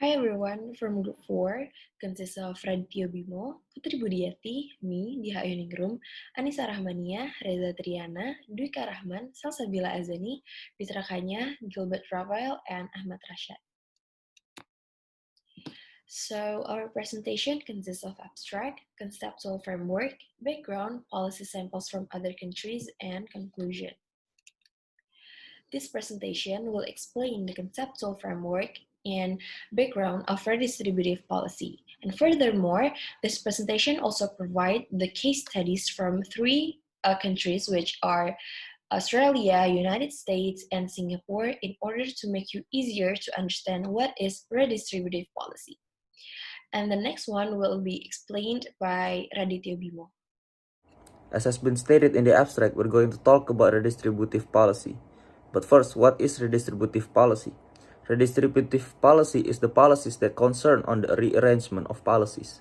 Hi everyone, from Group 4 consists of Radityo Bimo, Putri Budiaty, me, Dyah Ayu Ningrum, Annisa Rahmania, Reza Triana, Dwika Rahman, Salsabila Azani, Pitrakanya, Gilbert Rafael, and Ahmad Rasyaad. So our presentation consists of abstract, conceptual framework, background, policy samples from other countries, and conclusion. This presentation will explain the conceptual framework and background of redistributive policy. And furthermore, this presentation also provides the case studies from three countries, which are Australia, United States, and Singapore, in order to make you easier to understand what is redistributive policy. And the next one will be explained by Radityo Bimo. As has been stated in the abstract, we're going to talk about redistributive policy. But first, what is redistributive policy? Redistributive policy is the policies that concern on the rearrangement of policies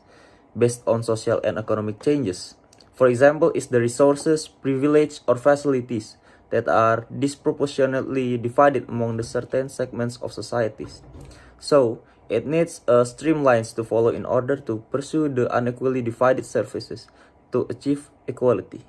based on social and economic changes. For example, is the resources, privilege, or facilities that are disproportionately divided among the certain segments of societies. So, it needs streamlines to follow in order to pursue the unequally divided services to achieve equality.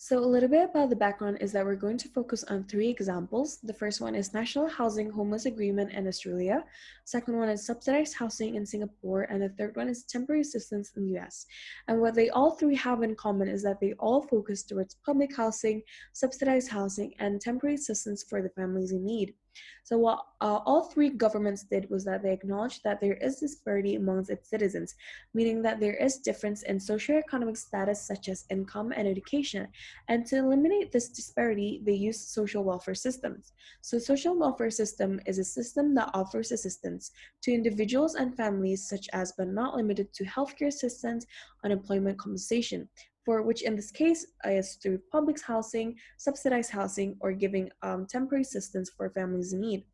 So a little bit about the background is that we're going to focus on three examples. The first one is National Housing Homeless Agreement in Australia. Second one is subsidized housing in Singapore. And the third one is temporary assistance in the US. And what they all three have in common is that they all focus towards public housing, subsidized housing, and temporary assistance for the families in need. So what all three governments did was that they acknowledged that there is disparity amongst its citizens, meaning that there is difference in socioeconomic status such as income and education. And to eliminate this disparity, they use social welfare systems. So social welfare system is a system that offers assistance to individuals and families such as but not limited to healthcare assistance, unemployment compensation, for which in this case is through public housing, subsidized housing, or giving temporary assistance for families in need.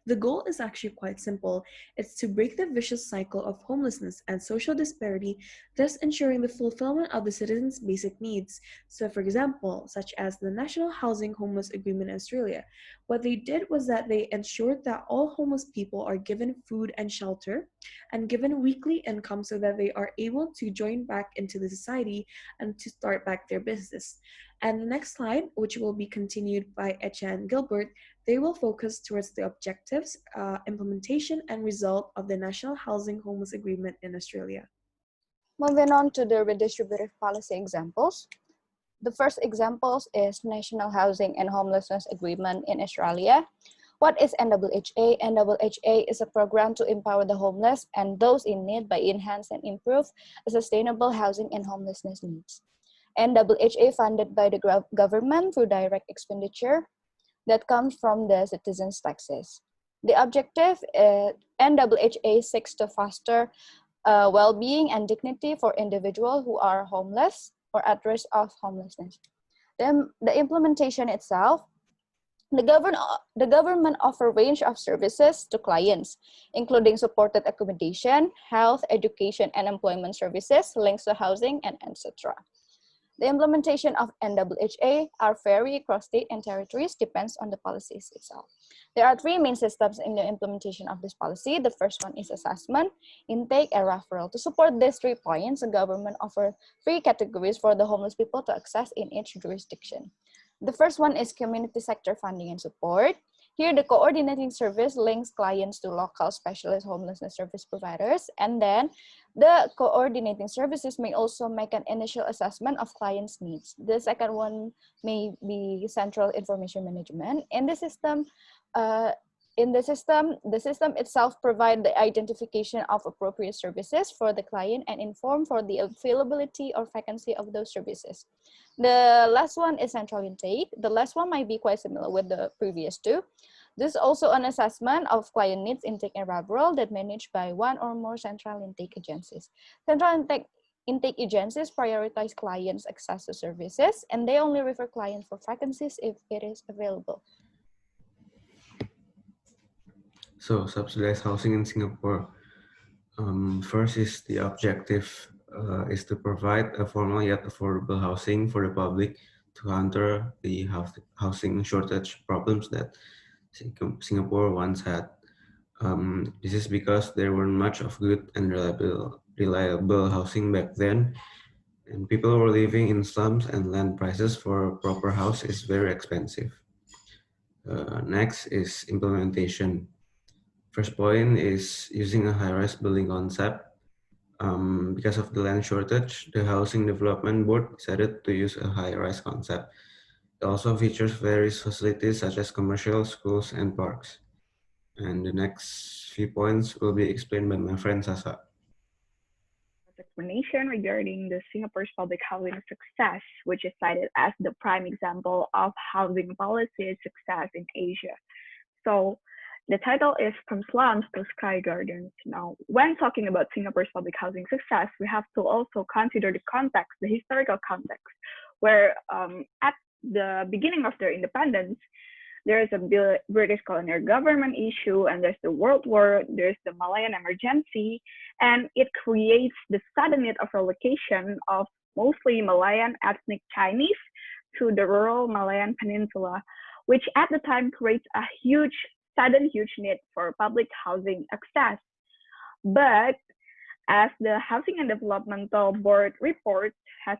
The goal is actually quite simple. It's to break the vicious cycle of homelessness and social disparity, thus ensuring the fulfillment of the citizens' basic needs. So, for example, such as the National Housing Homeless Agreement in Australia, what they did was that they ensured that all homeless people are given food and shelter and given weekly income so that they are able to join back into the society and to start back their business. And the next slide, which will be continued by Echa and Gilbert, they will focus towards the objectives, implementation, and result of the National Housing Homeless Agreement in Australia. Moving on to the redistributive policy examples. The first example is National Housing and Homelessness Agreement in Australia. What is NHHA? NHHA is a program to empower the homeless and those in need by enhance and improve sustainable housing and homelessness needs. NHHA funded by the government through direct expenditure that comes from the citizens' taxes. The objective NHHA seeks to foster well-being and dignity for individuals who are homeless or at risk of homelessness. Then the implementation itself, the government offers a range of services to clients, including supported accommodation, health, education, and employment services, links to housing, and etc. The implementation of NHHA are vary across state and territories, depends on the policies itself. There are three main systems in the implementation of this policy. The first one is assessment, intake, and referral. To support these 3 points, the government offers 3 categories for the homeless people to access in each jurisdiction. The first one is community sector funding and support. Here, the coordinating service links clients to local specialist homelessness service providers, and then the coordinating services may also make an initial assessment of clients' needs. The second one may be central information management. In the system, the system itself provides the identification of appropriate services for the client and inform for the availability or vacancy of those services. The last one is central intake. The last one might be quite similar with the previous 2. This is also an assessment of client needs intake and referral that managed by 1 or more central intake agencies. Central intake agencies prioritize clients' access to services, and they only refer clients for vacancies if it is available. So, subsidized housing in Singapore. First is the objective is to provide affordable yet affordable housing for the public to counter the housing shortage problems that Singapore once had. This is because there weren't much of good and reliable housing back then, and people were living in slums and land prices for a proper house is very expensive. Next is implementation. First point is using a high-rise building concept. Because of the land shortage, the Housing Development Board decided to use a high-rise concept. It also features various facilities such as commercial, schools, and parks. And the next few points will be explained by my friend Sasa. Explanation regarding the Singapore's public housing success, which is cited as the prime example of housing policy success in Asia. So the title is From Slums to Sky Gardens. Now, when talking about Singapore's public housing success, we have to also consider the context, the historical context, where at the beginning of their independence, there is a British colonial government issue, and there's the World War, there's the Malayan emergency, and it creates the sudden need of relocation of mostly Malayan ethnic Chinese to the rural Malayan peninsula, which at the time creates a sudden huge need for public housing access. But as the Housing and Developmental Board report has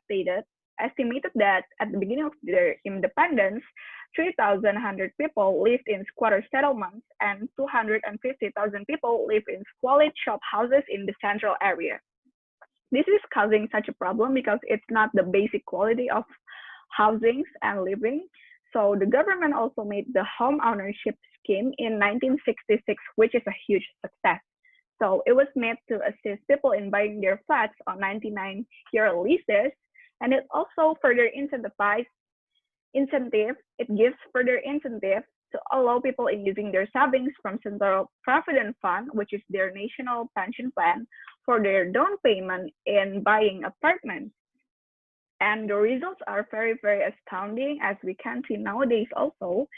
estimated that at the beginning of their independence, 3,100 people lived in squatter settlements and 250,000 people live in squalid shop houses in the central area. This is causing such a problem because it's not the basic quality of housings and living. So the government also made the home ownership scheme in 1966, which is a huge success. So it was made to assist people in buying their flats on 99-year leases, and it also further it gives further incentive to allow people in using their savings from Central Provident Fund, which is their national pension plan, for their down payment in buying apartments. And the results are very, very astounding, as we can see nowadays also.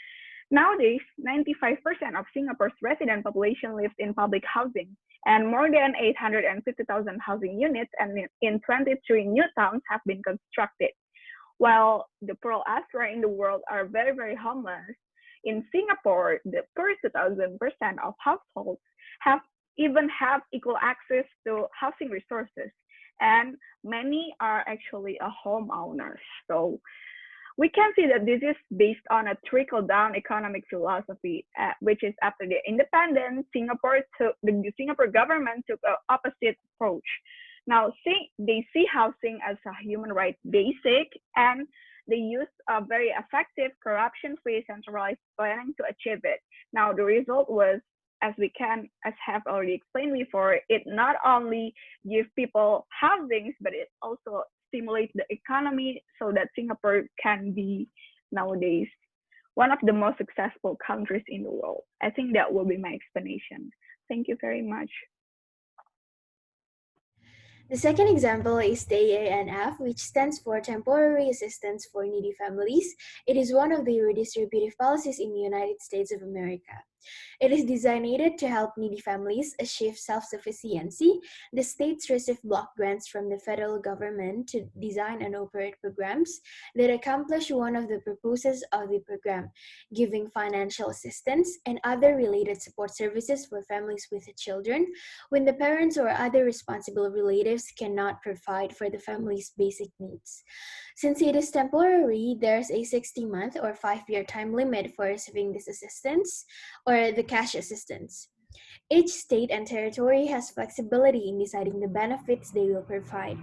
Nowadays, 95% of Singapore's resident population lives in public housing, and more than 850,000 housing units and in 23 new towns have been constructed. While the poor elsewhere in the world are very, very homeless, in Singapore, the first 2,000% of households have equal access to housing resources, and many are actually a homeowners. So we can see that this is based on a trickle-down economic philosophy, which is after the independence, the Singapore government took an opposite approach. Now, they see housing as a human right basic, and they use a very effective corruption-free centralized planning to achieve it. Now, the result was, as have already explained before, it not only gives people housings, but it also stimulates the economy so that Singapore can be nowadays one of the most successful countries in the world. I think that will be my explanation. Thank you very much. The second example is TANF, which stands for Temporary Assistance for Needy Families. It is one of the redistributive policies in the United States of America. It is designed to help needy families achieve self-sufficiency. The states receive block grants from the federal government to design and operate programs that accomplish one of the purposes of the program, giving financial assistance and other related support services for families with children when the parents or other responsible relatives cannot provide for the family's basic needs. Since it is temporary, there's a 60-month or 5-year time limit for receiving this assistance or the cash assistance. Each state and territory has flexibility in deciding the benefits they will provide.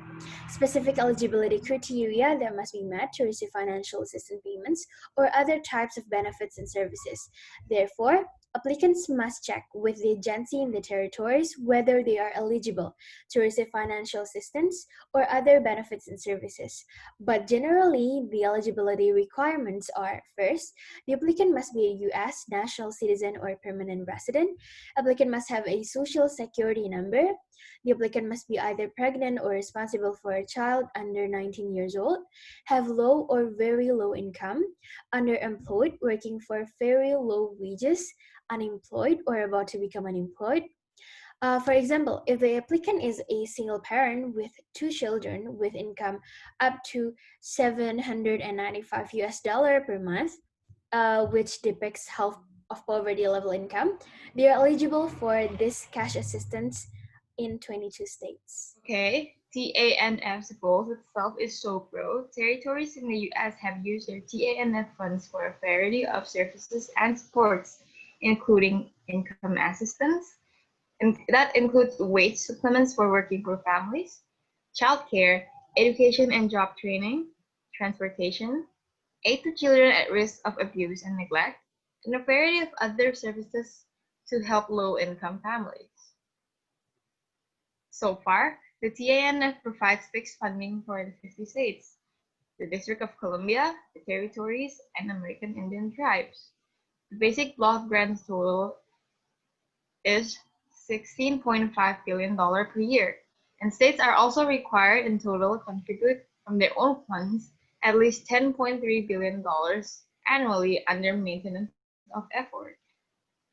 Specific eligibility criteria that must be met to receive financial assistance payments or other types of benefits and services. Therefore, applicants must check with the agency in the territories whether they are eligible to receive financial assistance or other benefits and services. But generally, the eligibility requirements are: first, the applicant must be a U.S. national citizen or permanent resident. Applicant must have a social security number. The applicant must be either pregnant or responsible for a child under 19 years old, have low or very low income, underemployed, working for very low wages, unemployed, or about to become unemployed. For example, if the applicant is a single parent with 2 children with income up to $795 per month, which depicts of poverty level income, they are eligible for this cash assistance in 22 states. Okay, TANF's goals itself is so broad. Territories in the US have used their TANF funds for a variety of services and supports, including income assistance, and that includes wage supplements for working poor families, childcare, education and job training, transportation, aid to children at risk of abuse and neglect, and a variety of other services to help low-income families. So far, the TANF provides fixed funding for the 50 states, the District of Columbia, the territories, and American Indian tribes. The basic block grants total is $16.5 billion per year, and states are also required in total to contribute from their own funds at least $10.3 billion annually under maintenance of effort.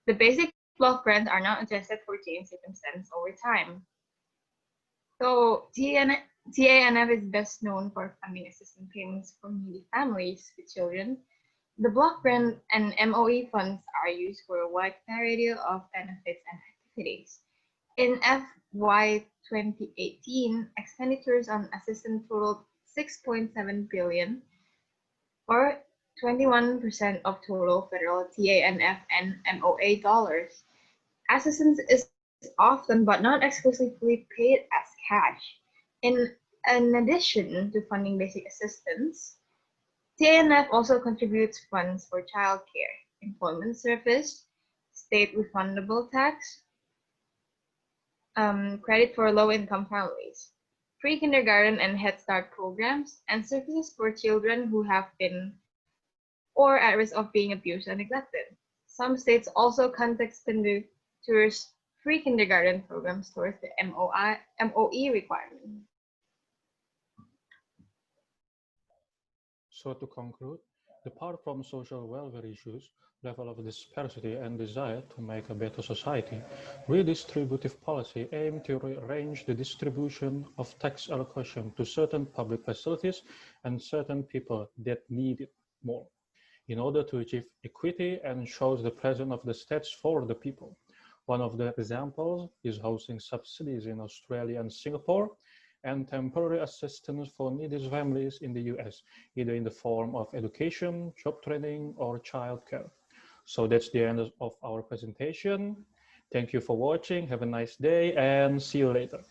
The basic block grants are not adjusted for change circumstance over time. So TANF is best known for funding assistance payments for needy families with children. The block grant and MOE funds are used for a wide variety of benefits and activities. In FY 2018, expenditures on assistance totaled $6.7 billion, or 21% of total federal TANF and MOA dollars. Assistance is often but not exclusively paid as cash. In addition to funding basic assistance, TANF also contributes funds for childcare, employment service, state refundable tax, credit for low-income families, free kindergarten and Head Start programs, and services for children who have been or at risk of being abused and neglected. Some states also conduct expenditures free kindergarten programs towards the MOE requirement. So to conclude, apart from social welfare issues, level of disparity and desire to make a better society, redistributive policy aims to rearrange the distribution of tax allocation to certain public facilities and certain people that need it more, in order to achieve equity and shows the presence of the states for the people. One of the examples is housing subsidies in Australia and Singapore, and temporary assistance for needy families in the US, either in the form of education, job training, or childcare. So that's the end of our presentation. Thank you for watching. Have a nice day and see you later.